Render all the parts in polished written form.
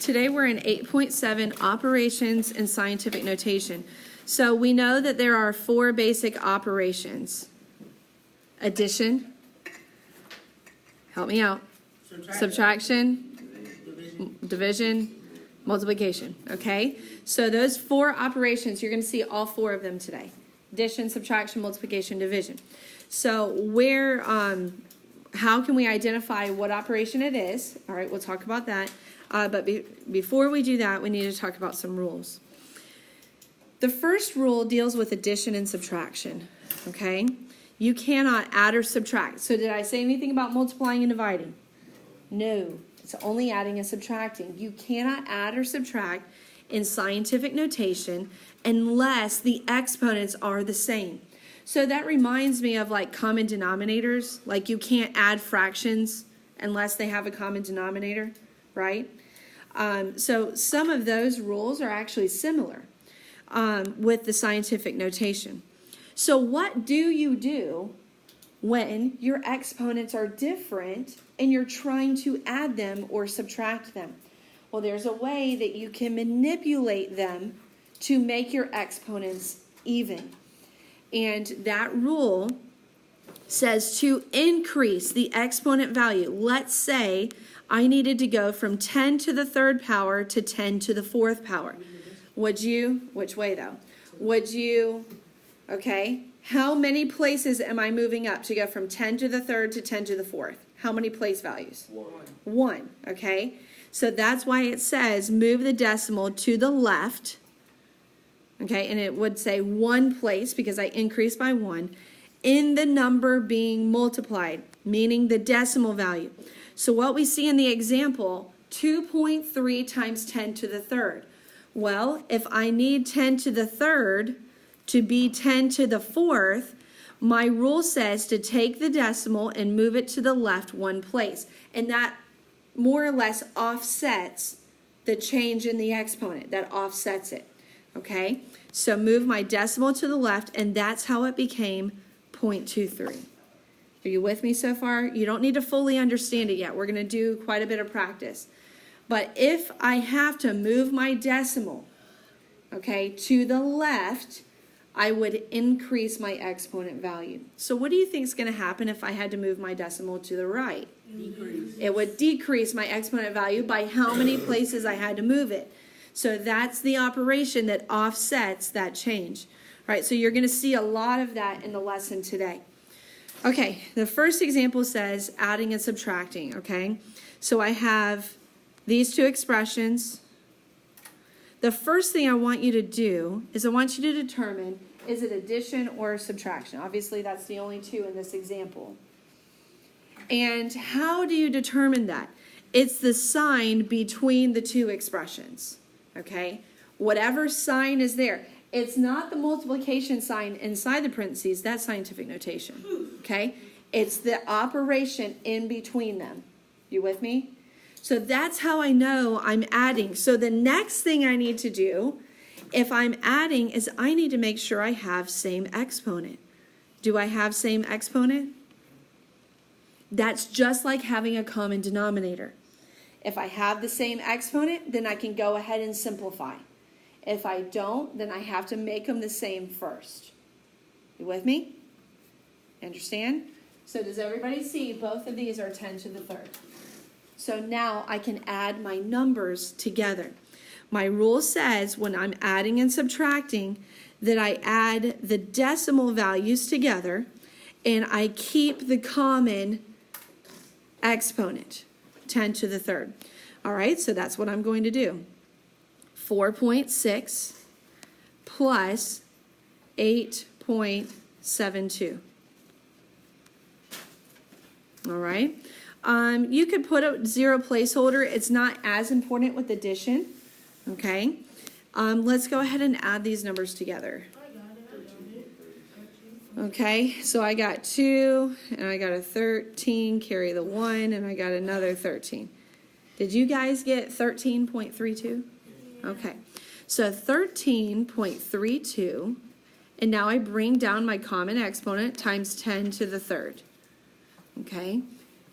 Today we're in 8.7, Operations and Scientific Notation. So we know that there are 4 basic operations. Addition. Help me out. Subtraction. Division. Multiplication. Okay? So those 4 operations, you're going to see all 4 of them today. Addition, subtraction, multiplication, division. So how can we identify what operation it is? All right, we'll talk about that. But before we do that, we need to talk about some rules. The first rule deals with addition and subtraction, okay? You cannot add or subtract. So did I say anything about multiplying and dividing? No, it's only adding and subtracting. You cannot add or subtract in scientific notation unless the exponents are the same. So that reminds me of like common denominators. Like you can't add fractions unless they have a common denominator, right? So some of those rules are actually similar with the scientific notation. So what do you do when your exponents are different and you're trying to add them or subtract them? Well, there's a way that you can manipulate them to make your exponents even. And that rule says to increase the exponent value. Let's say I needed to go from 10 to the 3rd power to 10 to the 4th power. Would you, which way though? Would you, okay, how many places am I moving up to go from 10 to the 3rd to 10 to the 4th? How many place values? 1, okay? So that's why it says move the decimal to the left, okay, and it would say 1 place because I increased by 1, in the number being multiplied, meaning the decimal value. So what we see in the example, 2.3 times 10 to the 3rd. Well, if I need 10 to the 3rd to be 10 to the 4th, my rule says to take the decimal and move it to the left 1 place. And that more or less offsets the change in the exponent. That offsets it. Okay? So move my decimal to the left, and that's how it became 0.23. Are you with me so far? You don't need to fully understand it yet. We're going to do quite a bit of practice. But if I have to move my decimal, okay, to the left, I would increase my exponent value. So what do you think is going to happen if I had to move my decimal to the right? Decrease. It would decrease my exponent value by how many places I had to move it. So that's the operation that offsets that change. All right, so you're going to see a lot of that in the lesson today. Okay, the first example says adding and subtracting, okay? So I have these 2 expressions. The first thing I want you to do is I want you to determine, is it addition or subtraction? Obviously, that's the only 2 in this example. And how do you determine that? It's the sign between the 2 expressions, okay? Whatever sign is there. It's not the multiplication sign inside the parentheses. That's scientific notation, okay? It's the operation in between them. You with me? So that's how I know I'm adding. So the next thing I need to do, if I'm adding, is I need to make sure I have same exponent. Do I have same exponent? That's just like having a common denominator. If I have the same exponent, then I can go ahead and simplify. If I don't, then I have to make them the same first. You with me? Understand? So does everybody see both of these are 10 to the 3rd? So now I can add my numbers together. My rule says when I'm adding and subtracting that I add the decimal values together and I keep the common exponent, 10 to the 3rd. All right, so that's what I'm going to do. 4.6 plus 8.72. All right. You could put a 0 placeholder. It's not as important with addition. Okay. Let's go ahead and add these numbers together. Okay, so I got 2, and I got a 13, carry the 1, and I got another 13. Did you guys get 13.32? Okay, so 13.32, and now I bring down my common exponent times 10 to the 3rd. Okay,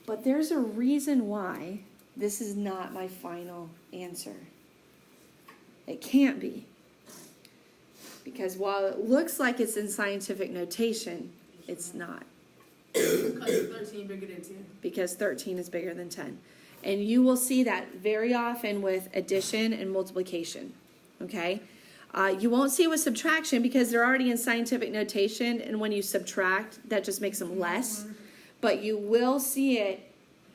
but there's a reason why this is not my final answer. It can't be. Because while it looks like it's in scientific notation, it's not. Because 13 bigger than 10. Because 13 is bigger than 10. And you will see that very often with addition and multiplication. Okay? You won't see it with subtraction because they're already in scientific notation, and when you subtract, that just makes them less. But you will see it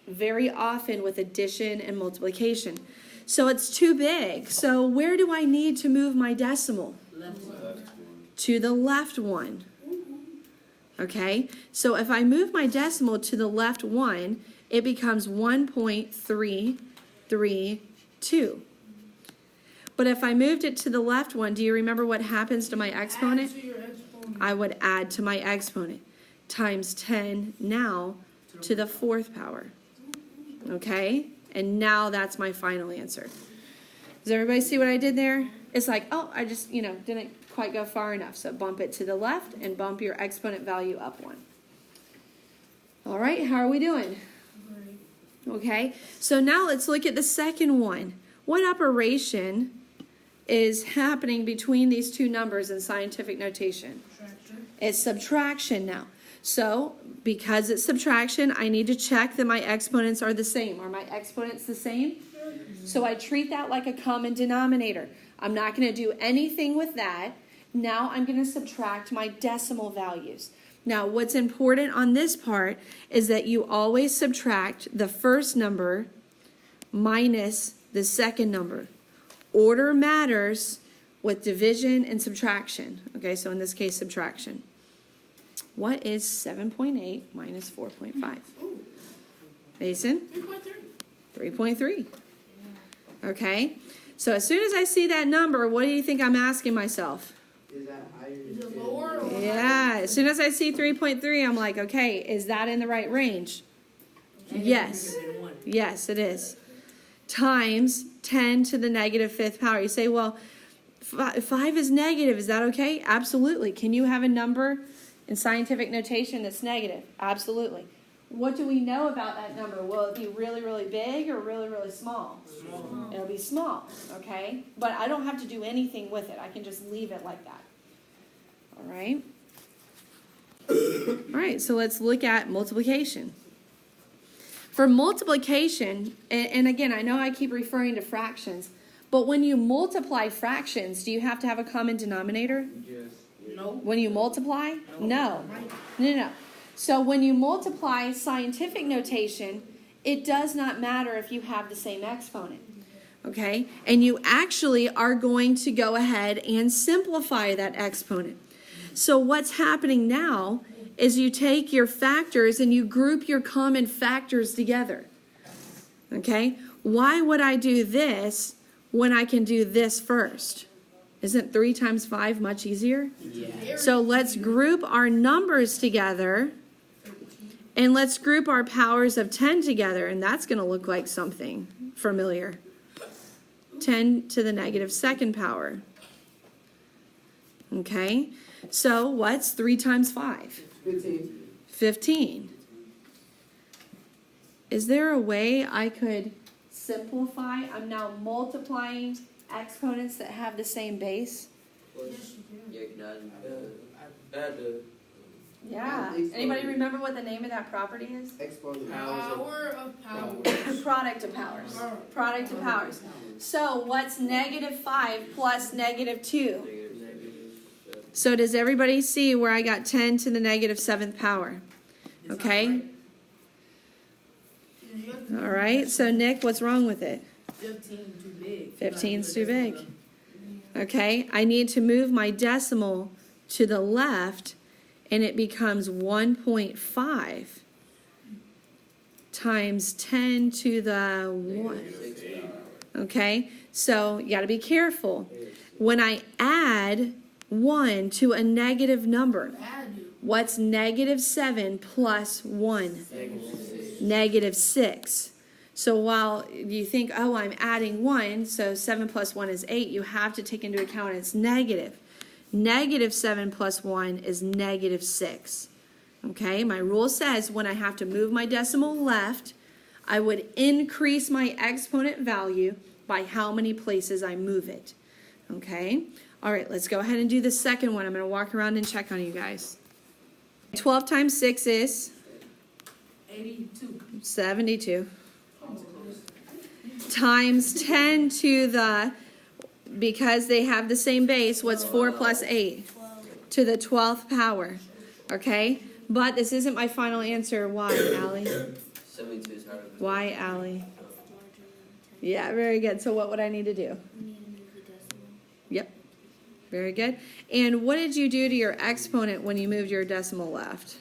very often with addition and multiplication. So it's too big. So where do I need to move my decimal? Left one. To the left one. Okay? So if I move my decimal to the left one, it becomes 1.332. But if I moved it to the left one, do you remember what happens to my exponent? Add to your exponent. I would add to my exponent times 10 now to the fourth power. Okay? And now that's my final answer. Does everybody see what I did there? It's like, oh, I just, didn't quite go far enough. So bump it to the left and bump your exponent value up one. All right, how are we doing? Okay, so now let's look at the second one. What operation is happening between these two numbers in scientific notation? Subtraction. It's subtraction now. So because it's subtraction, I need to check that my exponents are the same. Are my exponents the same? So I treat that like a common denominator. I'm not going to do anything with that. Now I'm going to subtract my decimal values. Now what's important on this part is that you always subtract the first number minus the second number. Order matters with division and subtraction. Okay, so in this case, subtraction. What is 7.8 minus 4.5? Mason? 3.3. Okay, so as soon as I see that number, what do you think I'm asking myself? Is that higher? Is it lower or Yeah, as soon as I see 3.3, I'm like, okay, is that in the right range? Yes. bigger than 1? Yes, it is. Times 10 to the negative fifth power. You say, well, 5 is negative. Is that okay? Absolutely. Can you have a number in scientific notation that's negative? Absolutely. What do we know about that number? Will it be really, really big or really, really small? Small. It'll be small, okay? But I don't have to do anything with it. I can just leave it like that. All right? All right, so let's look at multiplication. For multiplication, and again, I know I keep referring to fractions, but when you multiply fractions, do you have to have a common denominator? Yes. No. When you multiply? No. No. So when you multiply scientific notation, it does not matter if you have the same exponent. Okay? And you actually are going to go ahead and simplify that exponent. So what's happening now is you take your factors and you group your common factors together. Okay? Why would I do this when I can do this first? Isn't 3 times 5 much easier? Yeah. So let's group our numbers together, and let's group our powers of 10 together, and that's going to look like something familiar. 10 to the negative second power. Okay, so what's 3 times 5? 15. 15. Is there a way I could simplify? I'm now multiplying exponents that have the same base. Yeah. Anybody remember what the name of that property is? Exponent. Power of powers. Product of powers. Product of powers. So what's negative 5 plus negative 2? So does everybody see where I got 10 to the negative 7th power? Okay. All right. So Nick, what's wrong with it? 15 too big. 15's too big. Okay. I need to move my decimal to the left, and it becomes 1.5 times 10 to the 1. Okay, so you got to be careful. When I add 1 to a negative number, what's negative 7 plus 1? Negative 6. So while you think, oh, I'm adding 1, so 7 plus 1 is 8, you have to take into account it's negative. Negative 7 plus 1 is negative 6. Okay, my rule says when I have to move my decimal left, I would increase my exponent value by how many places I move it. Okay? All right, let's go ahead and do the second one. I'm going to walk around and check on you guys. 12 times 6 is 82. 72. Times 10 to the, because they have the same base, what's 4 plus 8? To the 12th power. Okay? But this isn't my final answer. Why, Allie? 72 is higher than Why, Allie? Yeah, very good. So what would I need to do? Yep. Very good. And what did you do to your exponent when you moved your decimal left?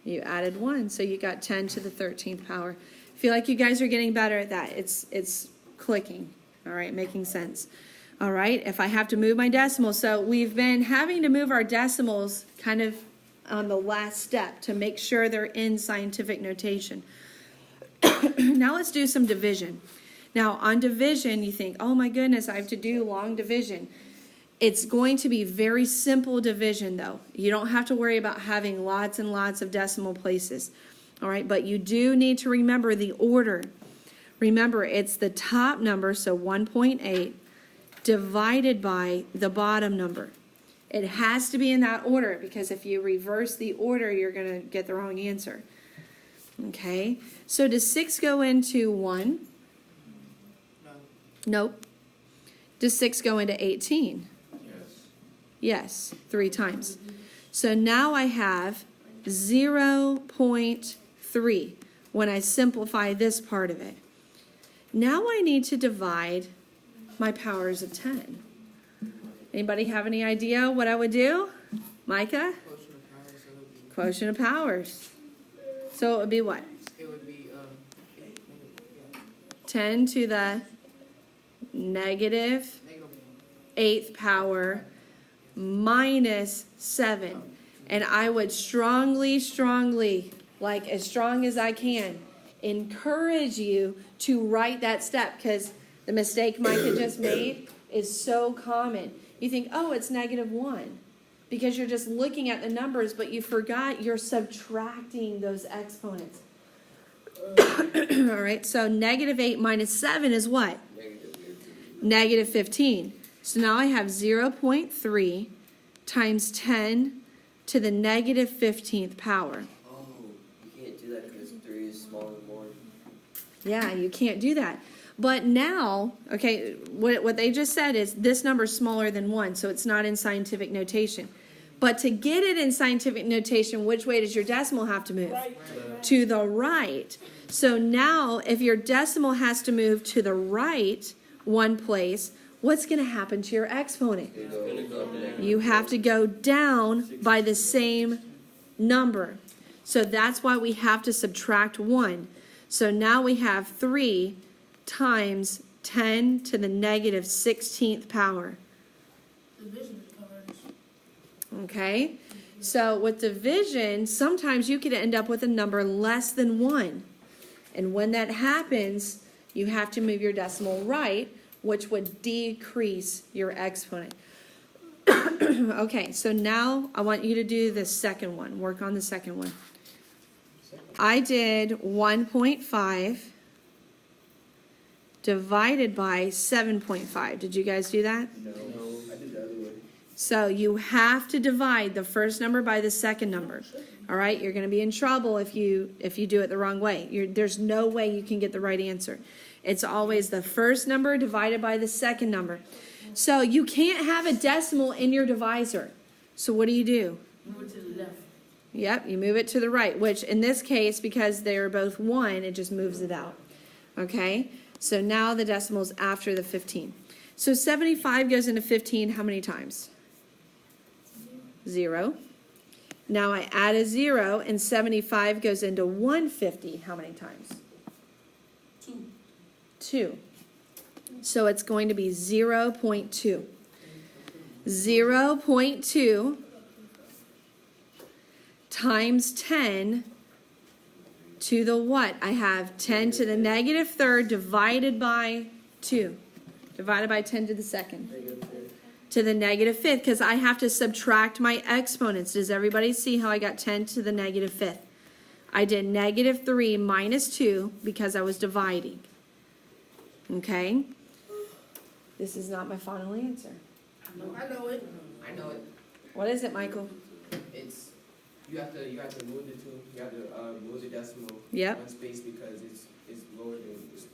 You added 1. So you got 10 to the 13th power. I feel like you guys are getting better at that. It's clicking. All right, making sense. All right, if I have to move my decimal. So we've been having to move our decimals kind of on the last step to make sure they're in scientific notation. Now let's do some division. Now on division, you think, oh my goodness, I have to do long division. It's going to be very simple division though. You don't have to worry about having lots and lots of decimal places. All right, but you do need to remember the order. Remember, it's the top number, so 1.8, divided by the bottom number. It has to be in that order because if you reverse the order, you're going to get the wrong answer. Okay, so does 6 go into 1? Nope. Does 6 go into 18? Yes, 3 times. So now I have 0.3 when I simplify this part of it. Now I need to divide my powers of 10. Anybody have any idea what I would do? Micah? Quotient of powers. So it would be what? It would be 10 to the negative 8th power minus 7. And I would strongly, like as strong as I can, encourage you to write that step because the mistake Micah just made is so common. You think, oh, it's -1 because you're just looking at the numbers, but you forgot you're subtracting those exponents. All right, so -8 minus 7 is what? -15. So now I have 0.3 times 10 to the -15th power. Oh, you can't do that because 3 is smaller than 1. Yeah, you can't do that. But now, okay, what they just said is this number is smaller than 1, so it's not in scientific notation. But to get it in scientific notation, which way does your decimal have to move? To the right. So now, if your decimal has to move to the right one place, what's going to happen to your exponent? You have to go down by the same number. So that's why we have to subtract 1. So now we have 3 times 10 to the -16th power. Division is covered. Okay? So with division, sometimes you could end up with a number less than 1. And when that happens, you have to move your decimal right, which would decrease your exponent. Okay, so now I want you to do the second one. Work on the second one. I did 1.5 divided by 7.5. Did you guys do that? No, I did the other way. So you have to divide the first number by the second number. All right, you're going to be in trouble if you do it the wrong way. There's no way you can get the right answer. It's always the first number divided by the second number. So you can't have a decimal in your divisor. So what do? Move it to the left. Yep, you move it to the right, which in this case, because they're both 1, it just moves it out. Okay, so now the decimal's after the 15. So 75 goes into 15 how many times? 0. Now I add a 0, and 75 goes into 150 how many times? 2. 2. So it's going to be 0.2. 0.2 times 10 to the what? I have 10 to the -3rd divided by 2. Divided by 10 to the 2nd. To the -5th, because I have to subtract my exponents. Does everybody see how I got 10 to the -5th? I did negative 3 minus 2 because I was dividing. Okay? This is not my final answer. I know it. I know it. What is it, Michael? It's you have to move the two. You have to move the decimal Yep. one space because it's lower than it's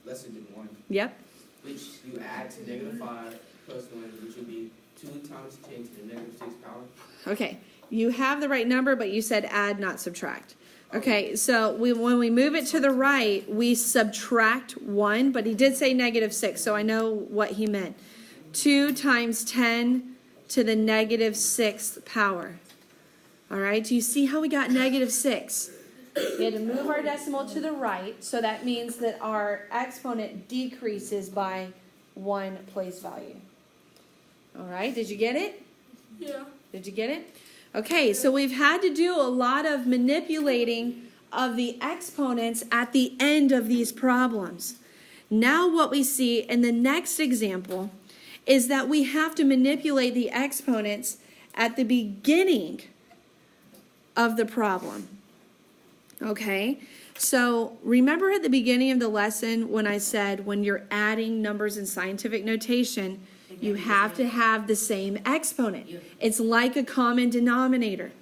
lesser than 1. Yep. Which you add to -5 plus 1, which would be 2 times 10 to the -6 power. Okay. You have the right number, but you said add, not subtract. Okay, so when we move it to the right, we subtract 1, but he did say -6, so I know what he meant. 2 times 10 to the -6th power. All right, do you see how we got -6? We had to move our decimal to the right, so that means that our exponent decreases by 1 place value. All right, did you get it? Yeah. Did you get it? Okay, so we've had to do a lot of manipulating of the exponents at the end of these problems. Now what we see in the next example is that we have to manipulate the exponents at the beginning of the problem. Okay, so remember at the beginning of the lesson when I said when you're adding numbers in scientific notation, you have to have the same exponent. It's like a common denominator.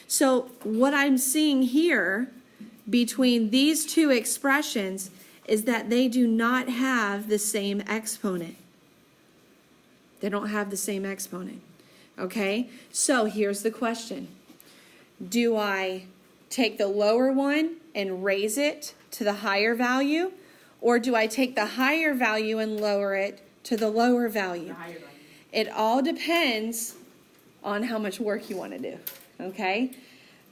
So what I'm seeing here between these two expressions is that they do not have the same exponent. They don't have the same exponent. Okay, so here's the question. Do I take the lower one and raise it to the higher value? Or do I take the higher value and lower it to the lower value? It all depends on how much work you want to do, okay?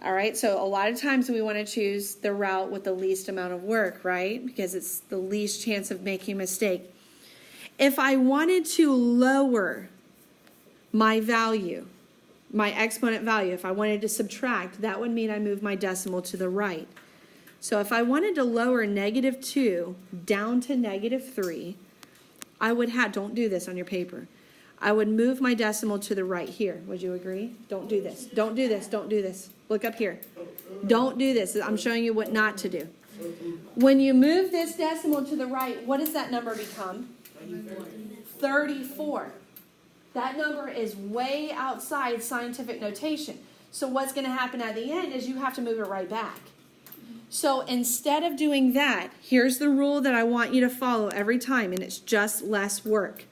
All right, so a lot of times we want to choose the route with the least amount of work, right? Because it's the least chance of making a mistake. If I wanted to lower my value, my exponent value, if I wanted to subtract, that would mean I move my decimal to the right. So if I wanted to lower -2 down to -3, I would have, don't do this on your paper. I would move my decimal to the right here. Would you agree? Don't do this. Don't do this. Don't do this. Look up here. Don't do this. I'm showing you what not to do. When you move this decimal to the right, what does that number become? 34. That number is way outside scientific notation. So what's going to happen at the end is you have to move it right back. So instead of doing that, here's the rule that I want you to follow every time, and it's just less work,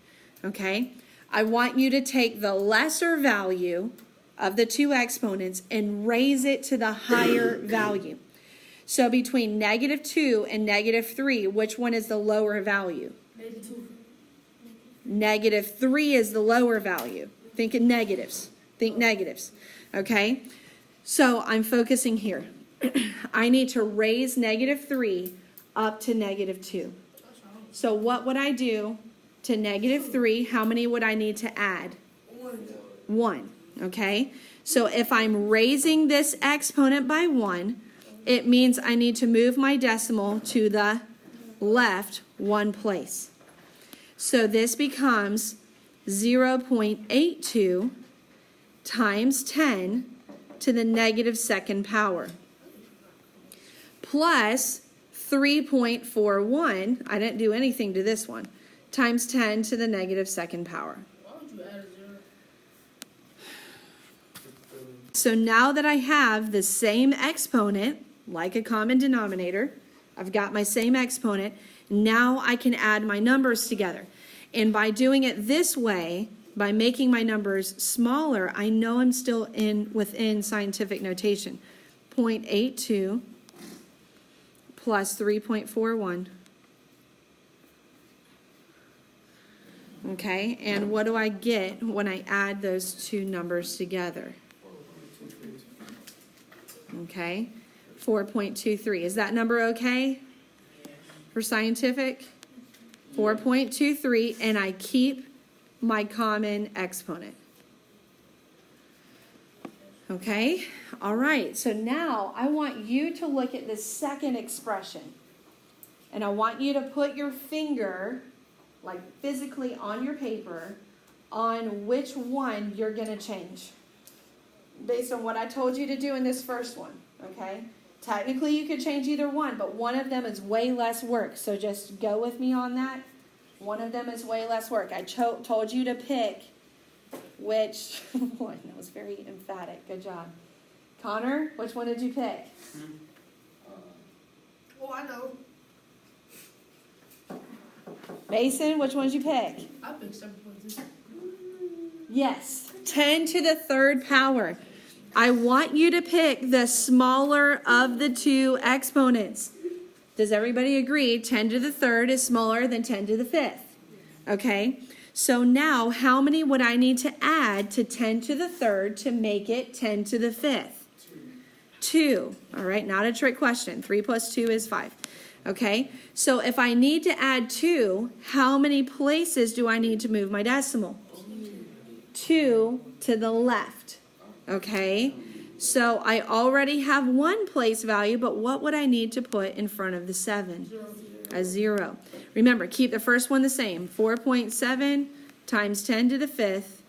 okay? I want you to take the lesser value of the two exponents and raise it to the higher value. So between -2 and -3, which one is the lower value? -3 is the lower value. Think in negatives. Think negatives, okay? So I'm focusing here. I need to raise -3 up to -2. So what would I do to -3? How many would I need to add? 1, okay? So if I'm raising this exponent by 1, it means I need to move my decimal to the left 1 place. So this becomes 0.82 times 10 to the -2nd power. Plus 3.41, I didn't do anything to this one, times 10 to the -2nd power. Why would you add a 0? So now that I have the same exponent, like a common denominator, I've got my same exponent, now I can add my numbers together. And by doing it this way, by making my numbers smaller, I know I'm still within scientific notation. 0.82 plus 3.41. Okay, and what do I get when I add those two numbers together? Okay, 4.23. Is that number okay for scientific? 4.23, and I keep my common exponent. Okay, all right, so now I want you to look at this second expression. And I want you to put your finger, like physically on your paper, on which one you're going to change. Based on what I told you to do in this first one, okay? Technically, you could change either one, but one of them is way less work. So just go with me on that. One of them is way less work. I told you to pick which one. That was very emphatic. Good job. Connor, which one did you pick? Oh, I know. Mason, which one did you pick? I picked 7.2. Yes, 10 to the third power. I want you to pick the smaller of the two exponents. Does everybody agree 10 to the third is smaller than 10 to the fifth? Okay, so now how many would I need to add to 10 to the third to make it 10 to the fifth? 2. All right, not a trick question. 3 plus 2 is 5. Okay, so if I need to add 2, how many places do I need to move my decimal? 2 to the left. Okay, so I already have one place value, but what would I need to put in front of the 7? A 0. Remember, keep the first one the same. 4.7 times 10 to the fifth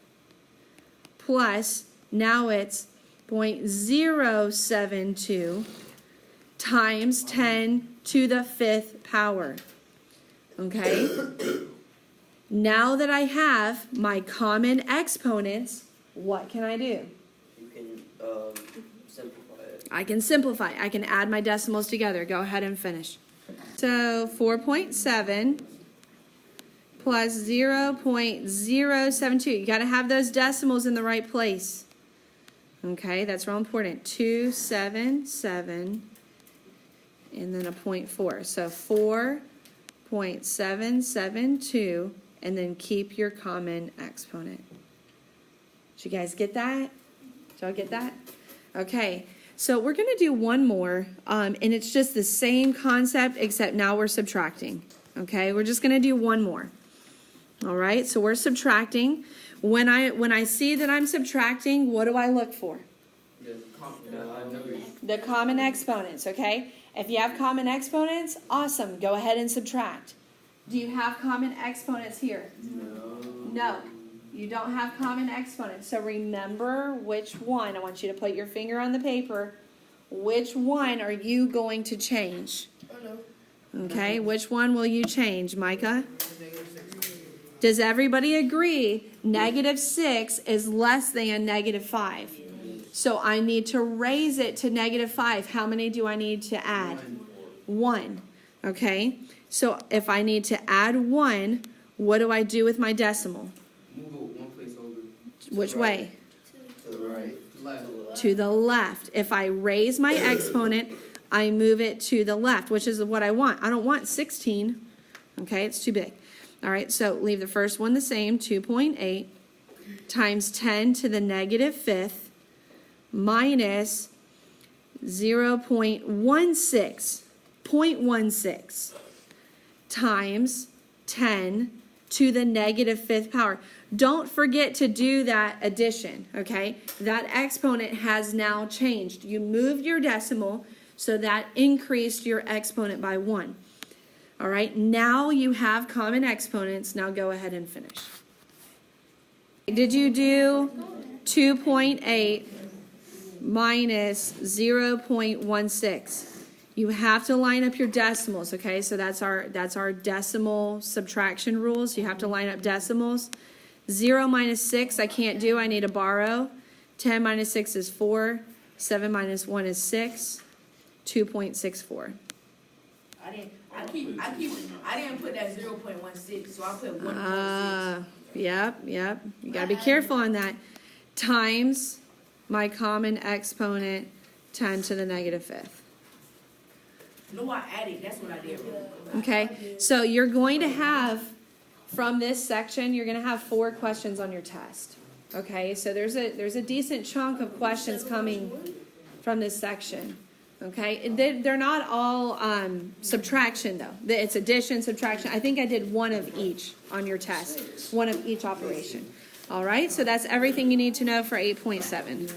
plus, now it's 0.072 times 10 to the fifth power. Okay? Now that I have my common exponents, what can I do? You can simplify it. I can simplify. I can add my decimals together. Go ahead and finish. So 4.7 plus 0.072. You got to have those decimals in the right place. Okay, that's real important. 277 and then a 0.4. So 4.772 and then keep your common exponent. Did you guys get that? Did y'all get that? Okay, so we're going to do one more, and it's just the same concept, except now we're subtracting. Okay, we're just going to do one more. All right, so we're subtracting. When I see that I'm subtracting, what do I look for? The common exponents, okay? If you have common exponents, awesome. Go ahead and subtract. Do you have common exponents here? No. You don't have common exponents. So remember which one. I want you to put your finger on the paper. Which one are you going to change? I know. Okay, which one will you change, Micah? Does everybody agree -6 is less than -5? So I need to raise it to -5. How many do I need to add? 1. Okay, so if I need to add 1, what do I do with my decimal? Move it one place over. Which way? To the right. Left. To the left. If I raise my exponent, I move it to the left, which is what I want. I don't want 16. Okay, it's too big. All right, so leave the first one the same, 2.8 times 10 to the -5th minus 0.16 times 10 to the -5th power. Don't forget to do that addition, okay? That exponent has now changed. You moved your decimal, so that increased your exponent by 1. All right, now you have common exponents. Now go ahead and finish. Did you do 2.8 minus 0.16? You have to line up your decimals, okay? So that's our decimal subtraction rules. You have to line up decimals. 0 minus 6 I can't do. I need to borrow. 10 minus 6 is 4. 7 minus 1 is 6. 2.64. I didn't put that 0.16, so I put 1.6. Yep. You gotta be careful on that. Times my common exponent, 10 to the -5th. No, I added. That's what I did. Okay, so you're going to have, from this section, you're gonna have 4 questions on your test. Okay, so there's a decent chunk of questions coming from this section. Okay, they're not all subtraction though. It's addition, subtraction. I think I did one of each on your test, one of each operation. All right, so that's everything you need to know for 8.7.